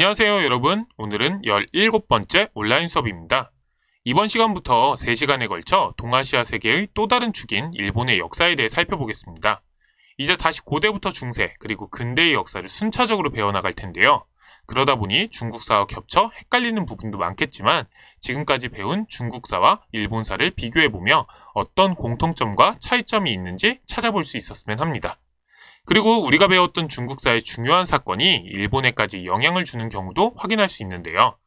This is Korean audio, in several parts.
안녕하세요 여러분. 오늘은 17번째 온라인 수업입니다. 이번 시간부터 3시간에 걸쳐 동아시아 세계의 또 다른 축인 일본의 역사에 대해 살펴보겠습니다. 이제 다시 고대부터 중세 그리고 근대의 역사를 순차적으로 배워나갈 텐데요. 그러다 보니 중국사와 겹쳐 헷갈리는 부분도 많겠지만 지금까지 배운 중국사와 일본사를 비교해보며 어떤 공통점과 차이점이 있는지 찾아볼 수 있었으면 합니다. 그리고 우리가 배웠던 중국사의 중요한 사건이 일본에까지 영향을 주는 경우도 확인할 수 있는데요.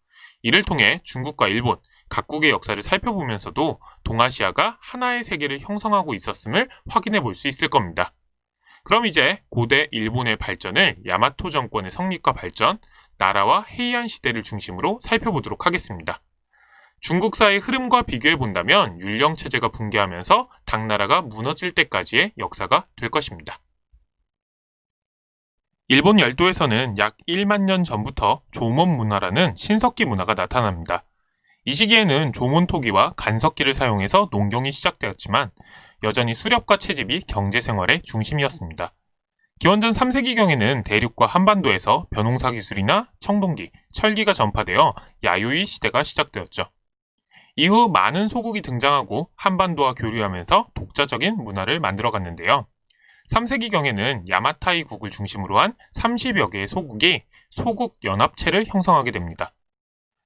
이를 통해 중국과 일본, 각국의 역사를 살펴보면서도 동아시아가 하나의 세계를 형성하고 있었음을 확인해 볼 수 있을 겁니다. 그럼 이제 고대 일본의 발전을 야마토 정권의 성립과 발전, 나라와 헤이안 시대를 중심으로 살펴보도록 하겠습니다. 중국사의 흐름과 비교해 본다면 율령체제가 붕괴하면서 당나라가 무너질 때까지의 역사가 될 것입니다. 일본 열도에서는 약 1만 년 전부터 조몬 문화라는 신석기 문화가 나타납니다. 이 시기에는 조몬 토기와 간석기를 사용해서 농경이 시작되었지만 여전히 수렵과 채집이 경제생활의 중심이었습니다. 기원전 3세기경에는 대륙과 한반도에서 벼농사 기술이나 청동기, 철기가 전파되어 야요이 시대가 시작되었죠. 이후 많은 소국이 등장하고 한반도와 교류하면서 독자적인 문화를 만들어갔는데요. 3세기경에는 야마타이국을 중심으로 한 30여 개의 소국이 소국연합체를 형성하게 됩니다.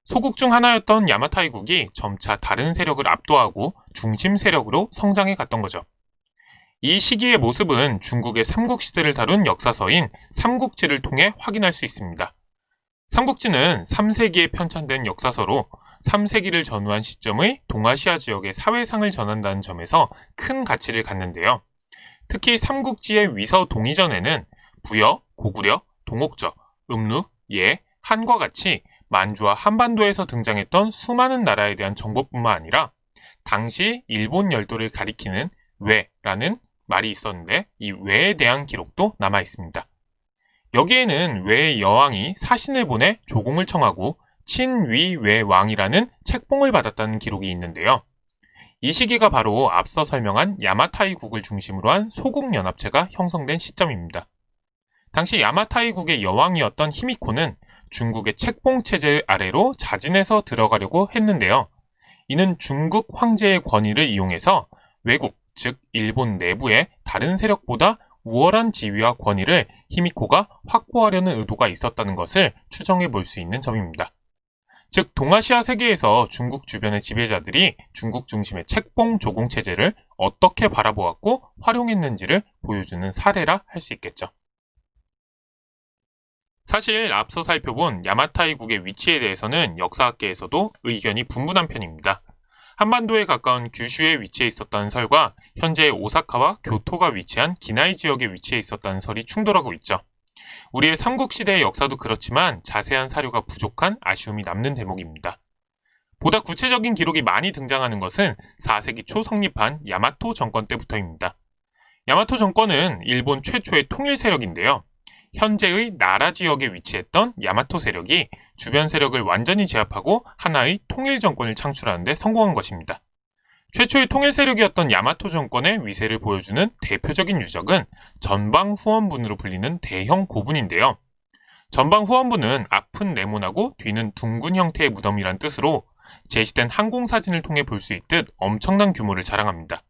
소국 중 하나였던 야마타이국이 점차 다른 세력을 압도하고 중심 세력으로 성장해 갔던 거죠. 이 시기의 모습은 중국의 삼국시대를 다룬 역사서인 삼국지를 통해 확인할 수 있습니다. 삼국지는 3세기에 편찬된 역사서로 3세기를 전후한 시점의 동아시아 지역의 사회상을 전한다는 점에서 큰 가치를 갖는데요. 특히 삼국지의 위서 동이전에는 부여, 고구려, 동옥저, 음루, 예, 한과 같이 만주와 한반도에서 등장했던 수많은 나라에 대한 정보뿐만 아니라 당시 일본 열도를 가리키는 외라는 말이 있었는데 이 외에 대한 기록도 남아 있습니다. 여기에는 외의 여왕이 사신을 보내 조공을 청하고 친위외왕이라는 책봉을 받았다는 기록이 있는데요. 이 시기가 바로 앞서 설명한 야마타이국을 중심으로 한 소국연합체가 형성된 시점입니다. 당시 야마타이국의 여왕이었던 히미코는 중국의 책봉체제 아래로 자진해서 들어가려고 했는데요. 이는 중국 황제의 권위를 이용해서 외국, 즉 일본 내부의 다른 세력보다 우월한 지위와 권위를 히미코가 확보하려는 의도가 있었다는 것을 추정해 볼 수 있는 점입니다. 즉 동아시아 세계에서 중국 주변의 지배자들이 중국 중심의 책봉 조공 체제를 어떻게 바라보았고 활용했는지를 보여주는 사례라 할 수 있겠죠. 사실 앞서 살펴본 야마타이국의 위치에 대해서는 역사학계에서도 의견이 분분한 편입니다. 한반도에 가까운 규슈에 위치해 있었다는 설과 현재의 오사카와 교토가 위치한 기나이 지역에 위치해 있었다는 설이 충돌하고 있죠. 우리의 삼국시대의 역사도 그렇지만 자세한 사료가 부족한 아쉬움이 남는 대목입니다. 보다 구체적인 기록이 많이 등장하는 것은 4세기 초 성립한 야마토 정권 때부터입니다. 야마토 정권은 일본 최초의 통일 세력인데요. 현재의 나라 지역에 위치했던 야마토 세력이 주변 세력을 완전히 제압하고 하나의 통일 정권을 창출하는 데 성공한 것입니다. 최초의 통일 세력이었던 야마토 정권의 위세를 보여주는 대표적인 유적은 전방 후원분으로 불리는 대형 고분인데요. 전방 후원분은 앞은 네모나고 뒤는 둥근 형태의 무덤이란 뜻으로 제시된 항공사진을 통해 볼 수 있듯 엄청난 규모를 자랑합니다.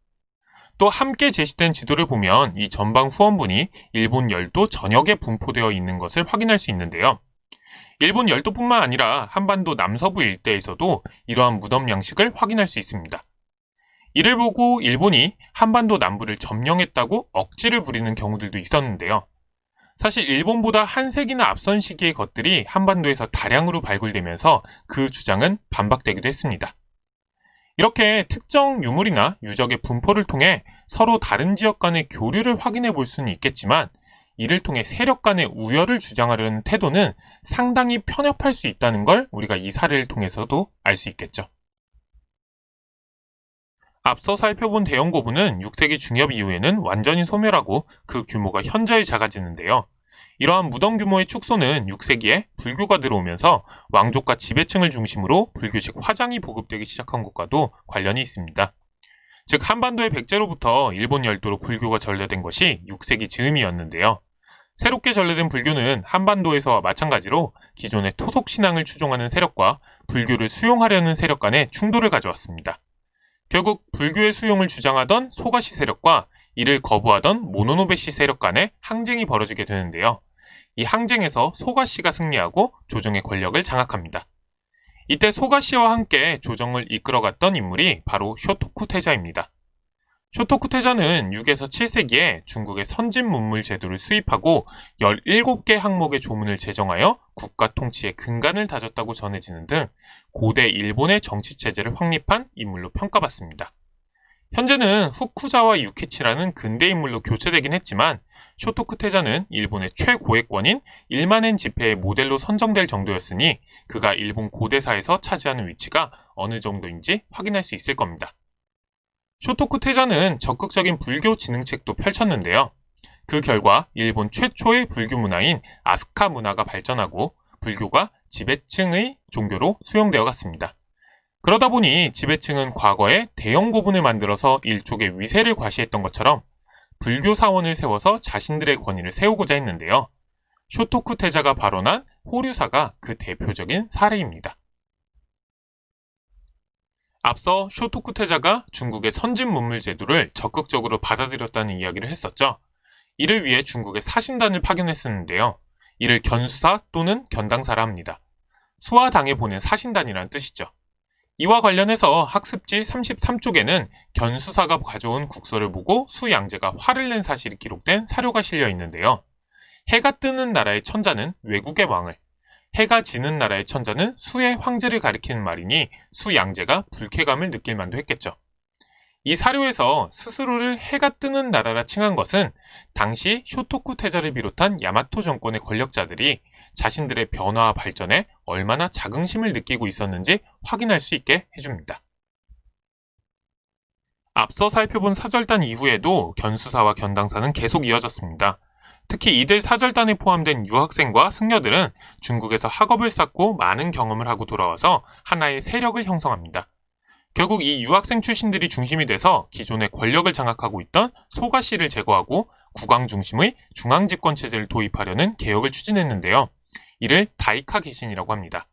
또 함께 제시된 지도를 보면 이 전방 후원분이 일본 열도 전역에 분포되어 있는 것을 확인할 수 있는데요. 일본 열도뿐만 아니라 한반도 남서부 일대에서도 이러한 무덤 양식을 확인할 수 있습니다. 이를 보고 일본이 한반도 남부를 점령했다고 억지를 부리는 경우들도 있었는데요. 사실 일본보다 한 세기나 앞선 시기의 것들이 한반도에서 다량으로 발굴되면서 그 주장은 반박되기도 했습니다. 이렇게 특정 유물이나 유적의 분포를 통해 서로 다른 지역 간의 교류를 확인해 볼 수는 있겠지만 이를 통해 세력 간의 우열을 주장하려는 태도는 상당히 편협할 수 있다는 걸 우리가 이 사례를 통해서도 알 수 있겠죠. 앞서 살펴본 대형 고분은 6세기 중엽 이후에는 완전히 소멸하고 그 규모가 현저히 작아지는데요. 이러한 무덤 규모의 축소는 6세기에 불교가 들어오면서 왕족과 지배층을 중심으로 불교식 화장이 보급되기 시작한 것과도 관련이 있습니다. 즉 한반도의 백제로부터 일본 열도로 불교가 전래된 것이 6세기 즈음이었는데요. 새롭게 전래된 불교는 한반도에서와 마찬가지로 기존의 토속 신앙을 추종하는 세력과 불교를 수용하려는 세력 간의 충돌을 가져왔습니다. 결국 불교의 수용을 주장하던 소가시 세력과 이를 거부하던 모노노베시 세력 간의 항쟁이 벌어지게 되는데요. 이 항쟁에서 소가시가 승리하고 조정의 권력을 장악합니다. 이때 소가시와 함께 조정을 이끌어갔던 인물이 바로 쇼토쿠 태자입니다. 쇼토쿠 태자는 6에서 7세기에 중국의 선진 문물 제도를 수입하고 17개 항목의 조문을 제정하여 국가 통치의 근간을 다졌다고 전해지는 등 고대 일본의 정치체제를 확립한 인물로 평가받습니다. 현재는 후쿠자와 유케치라는 근대 인물로 교체되긴 했지만 쇼토쿠 태자는 일본의 최고액권인 1만엔 지폐의 모델로 선정될 정도였으니 그가 일본 고대사에서 차지하는 위치가 어느 정도인지 확인할 수 있을 겁니다. 쇼토쿠 태자는 적극적인 불교 진흥책도 펼쳤는데요. 그 결과 일본 최초의 불교 문화인 아스카 문화가 발전하고 불교가 지배층의 종교로 수용되어 갔습니다. 그러다 보니 지배층은 과거에 대형 고분을 만들어서 일족의 위세를 과시했던 것처럼 불교 사원을 세워서 자신들의 권위를 세우고자 했는데요. 쇼토쿠 태자가 발언한 호류사가 그 대표적인 사례입니다. 앞서 쇼토쿠 태자가 중국의 선진 문물 제도를 적극적으로 받아들였다는 이야기를 했었죠. 이를 위해 중국의 사신단을 파견했었는데요. 이를 견수사 또는 견당사라 합니다. 수하당에 보낸 사신단이라는 뜻이죠. 이와 관련해서 학습지 33쪽에는 견수사가 가져온 국서를 보고 수양제가 화를 낸 사실이 기록된 사료가 실려 있는데요. 해가 뜨는 나라의 천자는 외국의 왕을, 해가 지는 나라의 천자는 수의 황제를 가리키는 말이니 수양제가 불쾌감을 느낄 만도 했겠죠. 이 사료에서 스스로를 해가 뜨는 나라라 칭한 것은 당시 쇼토쿠 태자를 비롯한 야마토 정권의 권력자들이 자신들의 변화와 발전에 얼마나 자긍심을 느끼고 있었는지 확인할 수 있게 해줍니다. 앞서 살펴본 사절단 이후에도 견수사와 견당사는 계속 이어졌습니다. 특히 이들 사절단에 포함된 유학생과 승려들은 중국에서 학업을 쌓고 많은 경험을 하고 돌아와서 하나의 세력을 형성합니다. 결국 이 유학생 출신들이 중심이 돼서 기존의 권력을 장악하고 있던 소가시를 제거하고 국왕 중심의 중앙집권 체제를 도입하려는 개혁을 추진했는데요. 이를 다이카 개신이라고 합니다.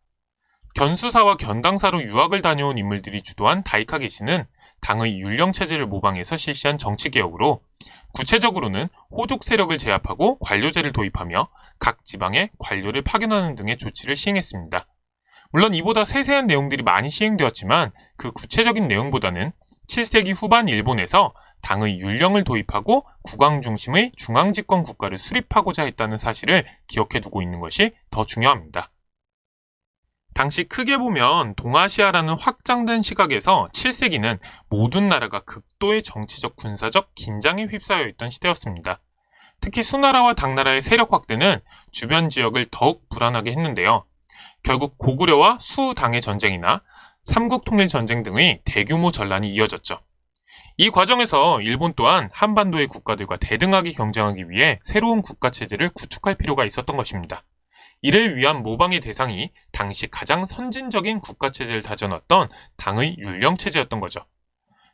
견수사와 견당사로 유학을 다녀온 인물들이 주도한 다이카 개신은 당의 율령 체제를 모방해서 실시한 정치 개혁으로 구체적으로는 호족 세력을 제압하고 관료제를 도입하며 각 지방에 관료를 파견하는 등의 조치를 시행했습니다. 물론 이보다 세세한 내용들이 많이 시행되었지만 그 구체적인 내용보다는 7세기 후반 일본에서 당의 율령을 도입하고 국왕 중심의 중앙집권 국가를 수립하고자 했다는 사실을 기억해두고 있는 것이 더 중요합니다. 당시 크게 보면 동아시아라는 확장된 시각에서 7세기는 모든 나라가 극도의 정치적 군사적 긴장에 휩싸여 있던 시대였습니다. 특히 수나라와 당나라의 세력 확대는 주변 지역을 더욱 불안하게 했는데요. 결국 고구려와 수당의 전쟁이나 삼국통일전쟁 등의 대규모 전란이 이어졌죠. 이 과정에서 일본 또한 한반도의 국가들과 대등하게 경쟁하기 위해 새로운 국가체제를 구축할 필요가 있었던 것입니다. 이를 위한 모방의 대상이 당시 가장 선진적인 국가체제를 다져놨던 당의 율령체제였던 거죠.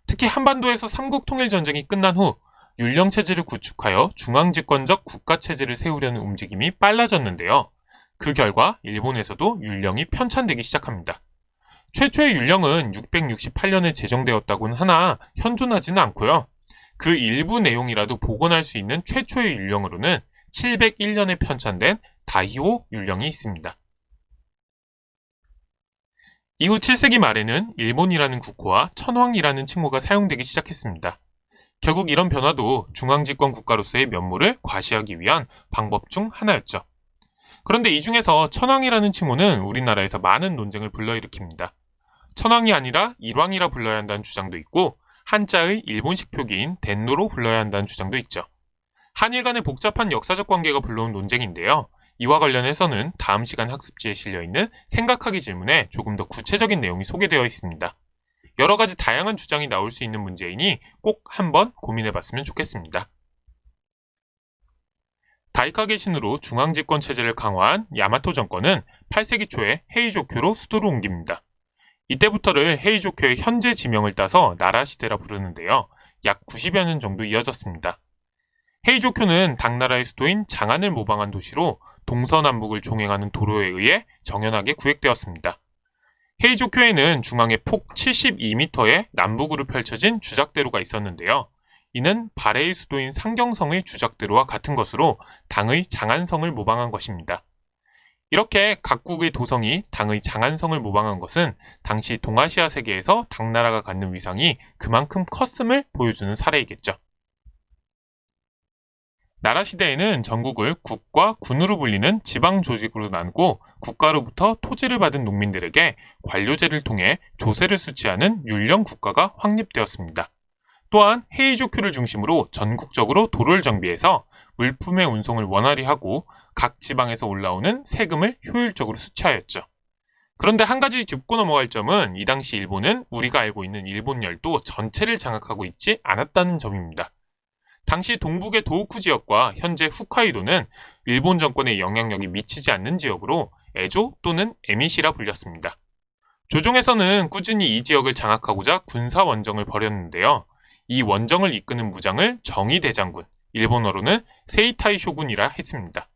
특히 한반도에서 삼국통일전쟁이 끝난 후 율령체제를 구축하여 중앙집권적 국가체제를 세우려는 움직임이 빨라졌는데요. 그 결과 일본에서도 율령이 편찬되기 시작합니다. 최초의 율령은 668년에 제정되었다고는 하나 현존하지는 않고요. 그 일부 내용이라도 복원할 수 있는 최초의 율령으로는 701년에 편찬된 다이호 율령이 있습니다. 이후 7세기 말에는 일본이라는 국호와 천황이라는 칭호가 사용되기 시작했습니다. 결국 이런 변화도 중앙집권 국가로서의 면모를 과시하기 위한 방법 중 하나였죠. 그런데 이 중에서 천황이라는 칭호는 우리나라에서 많은 논쟁을 불러일으킵니다. 천황이 아니라 일왕이라 불러야 한다는 주장도 있고 한자의 일본식 표기인 덴노로 불러야 한다는 주장도 있죠. 한일 간의 복잡한 역사적 관계가 불러온 논쟁인데요. 이와 관련해서는 다음 시간 학습지에 실려있는 생각하기 질문에 조금 더 구체적인 내용이 소개되어 있습니다. 여러 가지 다양한 주장이 나올 수 있는 문제이니 꼭 한번 고민해봤으면 좋겠습니다. 다이카 개신으로 중앙집권 체제를 강화한 야마토 정권은 8세기 초에 헤이조쿄로 수도를 옮깁니다. 이때부터를 헤이조쿄의 현재 지명을 따서 나라시대라 부르는데요. 약 90여 년 정도 이어졌습니다. 헤이조쿄는 당나라의 수도인 장안을 모방한 도시로 동서남북을 종행하는 도로에 의해 정연하게 구획되었습니다. 헤이조쿄에는 중앙에 폭 72m의 남북으로 펼쳐진 주작대로가 있었는데요. 이는 발해의 수도인 상경성의 주작대로와 같은 것으로 당의 장안성을 모방한 것입니다. 이렇게 각국의 도성이 당의 장안성을 모방한 것은 당시 동아시아 세계에서 당나라가 갖는 위상이 그만큼 컸음을 보여주는 사례이겠죠. 나라 시대에는 전국을 국과 군으로 불리는 지방 조직으로 나누고 국가로부터 토지를 받은 농민들에게 관료제를 통해 조세를 수취하는 율령 국가가 확립되었습니다. 또한 헤이조쿄를 중심으로 전국적으로 도로를 정비해서 물품의 운송을 원활히 하고 각 지방에서 올라오는 세금을 효율적으로 수취하였죠. 그런데 한 가지 짚고 넘어갈 점은 이 당시 일본은 우리가 알고 있는 일본 열도 전체를 장악하고 있지 않았다는 점입니다. 당시 동북의 도호쿠 지역과 현재 홋카이도는 일본 정권의 영향력이 미치지 않는 지역으로 에조 또는 에미시라 불렸습니다. 조정에서는 꾸준히 이 지역을 장악하고자 군사 원정을 벌였는데요. 이 원정을 이끄는 무장을 정의대장군, 일본어로는 세이타이 쇼군이라 했습니다.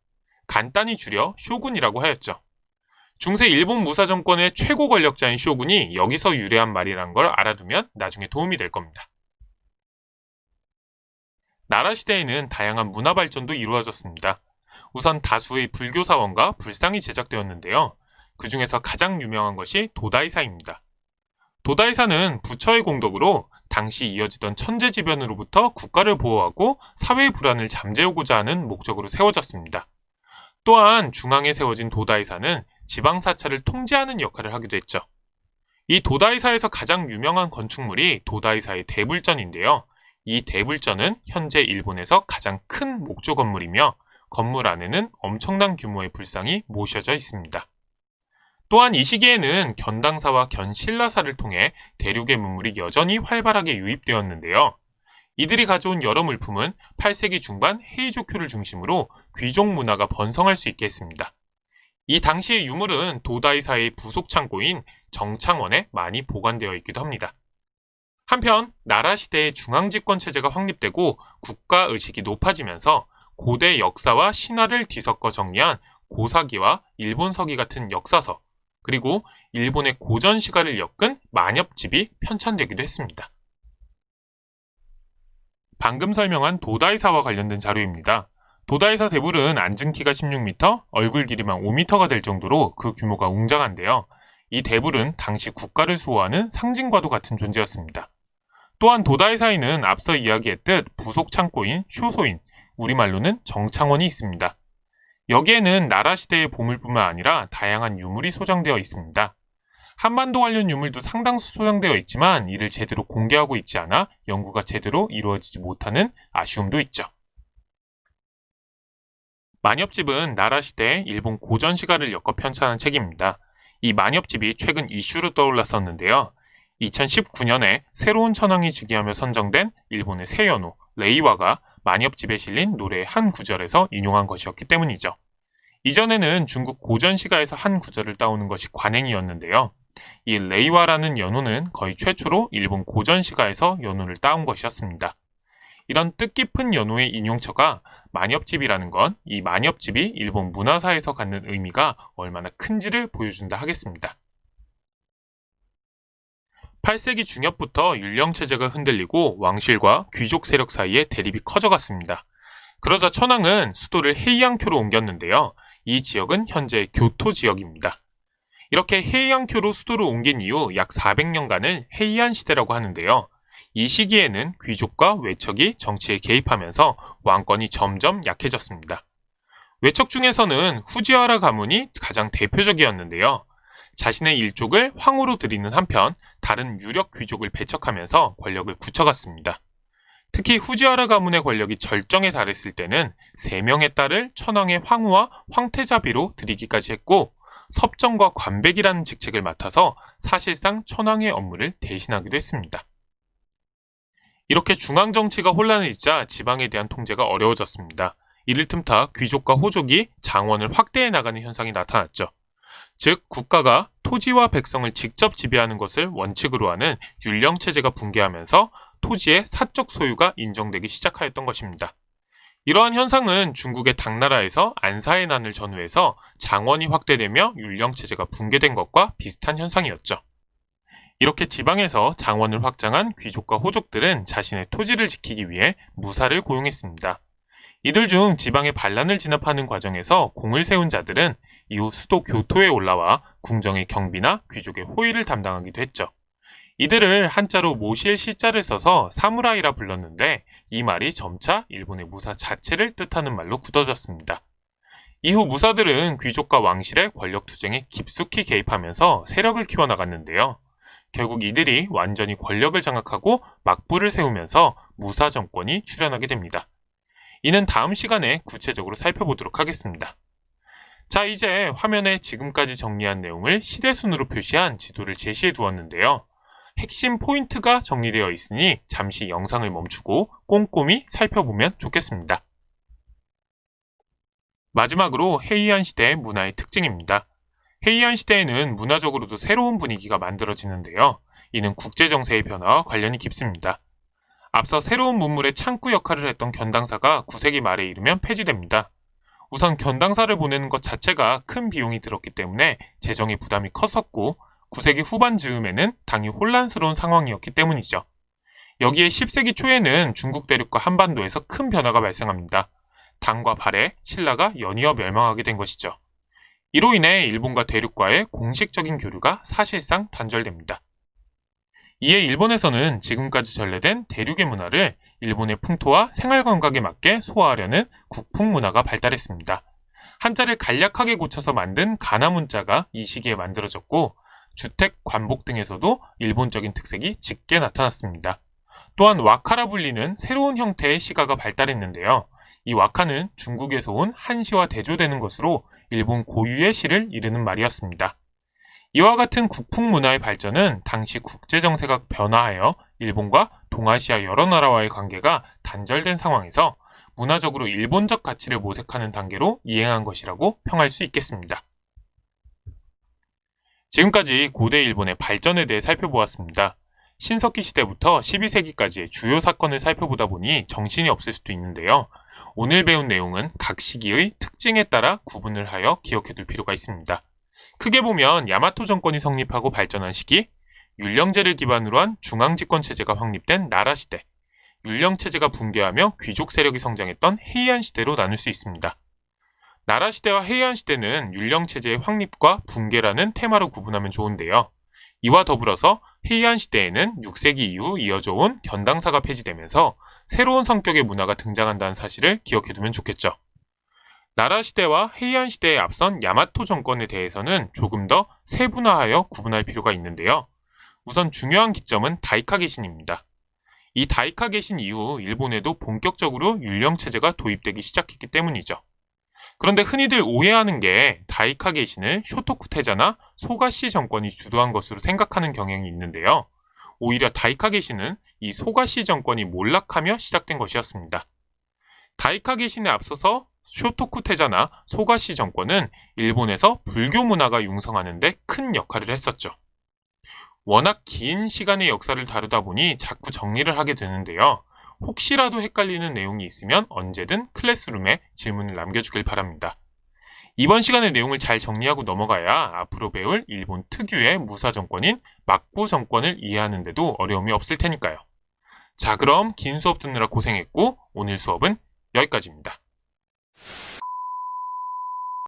간단히 줄여 쇼군이라고 하였죠. 중세 일본 무사 정권의 최고 권력자인 쇼군이 여기서 유래한 말이란 걸 알아두면 나중에 도움이 될 겁니다. 나라 시대에는 다양한 문화 발전도 이루어졌습니다. 우선 다수의 불교 사원과 불상이 제작되었는데요. 그 중에서 가장 유명한 것이 도다이사입니다. 도다이사는 부처의 공덕으로 당시 이어지던 천재지변으로부터 국가를 보호하고 사회의 불안을 잠재우고자 하는 목적으로 세워졌습니다. 또한 중앙에 세워진 도다이사는 지방사찰을 통제하는 역할을 하기도 했죠. 이 도다이사에서 가장 유명한 건축물이 도다이사의 대불전인데요. 이 대불전은 현재 일본에서 가장 큰 목조 건물이며 건물 안에는 엄청난 규모의 불상이 모셔져 있습니다. 또한 이 시기에는 견당사와 견신라사를 통해 대륙의 문물이 여전히 활발하게 유입되었는데요. 이들이 가져온 여러 물품은 8세기 중반 헤이조쿄를 중심으로 귀족 문화가 번성할 수 있게 했습니다. 이 당시의 유물은 도다이사의 부속 창고인 정창원에 많이 보관되어 있기도 합니다. 한편 나라 시대의 중앙집권 체제가 확립되고 국가의식이 높아지면서 고대 역사와 신화를 뒤섞어 정리한 고사기와 일본서기 같은 역사서, 그리고 일본의 고전 시가를 엮은 만엽집이 편찬되기도 했습니다. 방금 설명한 도다이사와 관련된 자료입니다. 도다이사 대불은 앉은 키가 16m, 얼굴 길이만 5m가 될 정도로 그 규모가 웅장한데요. 이 대불은 당시 국가를 수호하는 상징과도 같은 존재였습니다. 또한 도다이사에는 앞서 이야기했듯 부속 창고인 쇼소인, 우리말로는 정창원이 있습니다. 여기에는 나라 시대의 보물뿐만 아니라 다양한 유물이 소장되어 있습니다. 한반도 관련 유물도 상당수 소장되어 있지만 이를 제대로 공개하고 있지 않아 연구가 제대로 이루어지지 못하는 아쉬움도 있죠. 만엽집은 나라 시대의 일본 고전 시가를 엮어 편찬한 책입니다. 이 만엽집이 최근 이슈로 떠올랐었는데요. 2019년에 새로운 천황이 즉위하며 선정된 일본의 새 연호 레이와가 만엽집에 실린 노래의 한 구절에서 인용한 것이었기 때문이죠. 이전에는 중국 고전 시가에서 한 구절을 따오는 것이 관행이었는데요. 이 레이와라는 연호는 거의 최초로 일본 고전 시가에서 연호를 따온 것이었습니다. 이런 뜻깊은 연호의 인용처가 만엽집이라는 건 이 만엽집이 일본 문화사에서 갖는 의미가 얼마나 큰지를 보여준다 하겠습니다. 8세기 중엽부터 율령체제가 흔들리고 왕실과 귀족 세력 사이의 대립이 커져갔습니다. 그러자 천황은 수도를 헤이안쿄로 옮겼는데요. 이 지역은 현재 교토 지역입니다. 이렇게 헤이안쿄로 수도를 옮긴 이후 약 400년간을 헤이안 시대라고 하는데요. 이 시기에는 귀족과 외척이 정치에 개입하면서 왕권이 점점 약해졌습니다. 외척 중에서는 후지와라 가문이 가장 대표적이었는데요. 자신의 일족을 황후로 들이는 한편 다른 유력 귀족을 배척하면서 권력을 굳혀갔습니다. 특히 후지와라 가문의 권력이 절정에 달했을 때는 3명의 딸을 천황의 황후와 황태자비로 들이기까지 했고 섭정과 관백이라는 직책을 맡아서 사실상 천황의 업무를 대신하기도 했습니다. 이렇게 중앙정치가 혼란해지자 지방에 대한 통제가 어려워졌습니다. 이를 틈타 귀족과 호족이 장원을 확대해 나가는 현상이 나타났죠. 즉 국가가 토지와 백성을 직접 지배하는 것을 원칙으로 하는 율령체제가 붕괴하면서 토지의 사적 소유가 인정되기 시작하였던 것입니다. 이러한 현상은 중국의 당나라에서 안사의 난을 전후해서 장원이 확대되며 율령체제가 붕괴된 것과 비슷한 현상이었죠. 이렇게 지방에서 장원을 확장한 귀족과 호족들은 자신의 토지를 지키기 위해 무사를 고용했습니다. 이들 중 지방의 반란을 진압하는 과정에서 공을 세운 자들은 이후 수도 교토에 올라와 궁정의 경비나 귀족의 호위를 담당하기도 했죠. 이들을 한자로 모실 시자를 써서 사무라이라 불렀는데 이 말이 점차 일본의 무사 자체를 뜻하는 말로 굳어졌습니다. 이후 무사들은 귀족과 왕실의 권력 투쟁에 깊숙이 개입하면서 세력을 키워나갔는데요. 결국 이들이 완전히 권력을 장악하고 막부를 세우면서 무사 정권이 출현하게 됩니다. 이는 다음 시간에 구체적으로 살펴보도록 하겠습니다. 자, 이제 화면에 지금까지 정리한 내용을 시대순으로 표시한 지도를 제시해 두었는데요. 핵심 포인트가 정리되어 있으니 잠시 영상을 멈추고 꼼꼼히 살펴보면 좋겠습니다. 마지막으로 헤이안 시대의 문화의 특징입니다. 헤이안 시대에는 문화적으로도 새로운 분위기가 만들어지는데요. 이는 국제정세의 변화와 관련이 깊습니다. 앞서 새로운 문물의 창구 역할을 했던 견당사가 9세기 말에 이르면 폐지됩니다. 우선 견당사를 보내는 것 자체가 큰 비용이 들었기 때문에 재정의 부담이 컸었고 9세기 후반 즈음에는 당이 혼란스러운 상황이었기 때문이죠. 여기에 10세기 초에는 중국 대륙과 한반도에서 큰 변화가 발생합니다. 당과 발해, 신라가 연이어 멸망하게 된 것이죠. 이로 인해 일본과 대륙과의 공식적인 교류가 사실상 단절됩니다. 이에 일본에서는 지금까지 전래된 대륙의 문화를 일본의 풍토와 생활 감각에 맞게 소화하려는 국풍 문화가 발달했습니다. 한자를 간략하게 고쳐서 만든 가나 문자가 이 시기에 만들어졌고 주택, 관복 등에서도 일본적인 특색이 짙게 나타났습니다. 또한 와카라 불리는 새로운 형태의 시가가 발달했는데요. 이 와카는 중국에서 온 한시와 대조되는 것으로 일본 고유의 시를 이르는 말이었습니다. 이와 같은 국풍 문화의 발전은 당시 국제정세가 변화하여 일본과 동아시아 여러 나라와의 관계가 단절된 상황에서 문화적으로 일본적 가치를 모색하는 단계로 이행한 것이라고 평할 수 있겠습니다. 지금까지 고대 일본의 발전에 대해 살펴보았습니다. 신석기 시대부터 12세기까지의 주요 사건을 살펴보다 보니 정신이 없을 수도 있는데요. 오늘 배운 내용은 각 시기의 특징에 따라 구분을 하여 기억해둘 필요가 있습니다. 크게 보면 야마토 정권이 성립하고 발전한 시기, 율령제를 기반으로 한 중앙집권체제가 확립된 나라시대, 율령체제가 붕괴하며 귀족 세력이 성장했던 헤이안 시대로 나눌 수 있습니다. 나라시대와 헤이안 시대는 율령체제의 확립과 붕괴라는 테마로 구분하면 좋은데요. 이와 더불어서 헤이안 시대에는 6세기 이후 이어져 온 견당사가 폐지되면서 새로운 성격의 문화가 등장한다는 사실을 기억해두면 좋겠죠. 나라시대와 헤이안 시대에 앞선 야마토 정권에 대해서는 조금 더 세분화하여 구분할 필요가 있는데요. 우선 중요한 기점은 다이카 개신입니다. 이 다이카 개신 이후 일본에도 본격적으로 율령체제가 도입되기 시작했기 때문이죠. 그런데 흔히들 오해하는 게 다이카 개신을 쇼토쿠 태자나 소가시 정권이 주도한 것으로 생각하는 경향이 있는데요. 오히려 다이카 개신은 이 소가시 정권이 몰락하며 시작된 것이었습니다. 다이카 개신에 앞서서 쇼토쿠 태자나 소가시 정권은 일본에서 불교 문화가 융성하는 데 큰 역할을 했었죠. 워낙 긴 시간의 역사를 다루다 보니 자꾸 정리를 하게 되는데요. 혹시라도 헷갈리는 내용이 있으면 언제든 클래스룸에 질문을 남겨주길 바랍니다. 이번 시간의 내용을 잘 정리하고 넘어가야 앞으로 배울 일본 특유의 무사 정권인 막부 정권을 이해하는 데도 어려움이 없을 테니까요. 자, 그럼 긴 수업 듣느라 고생했고 오늘 수업은 여기까지입니다.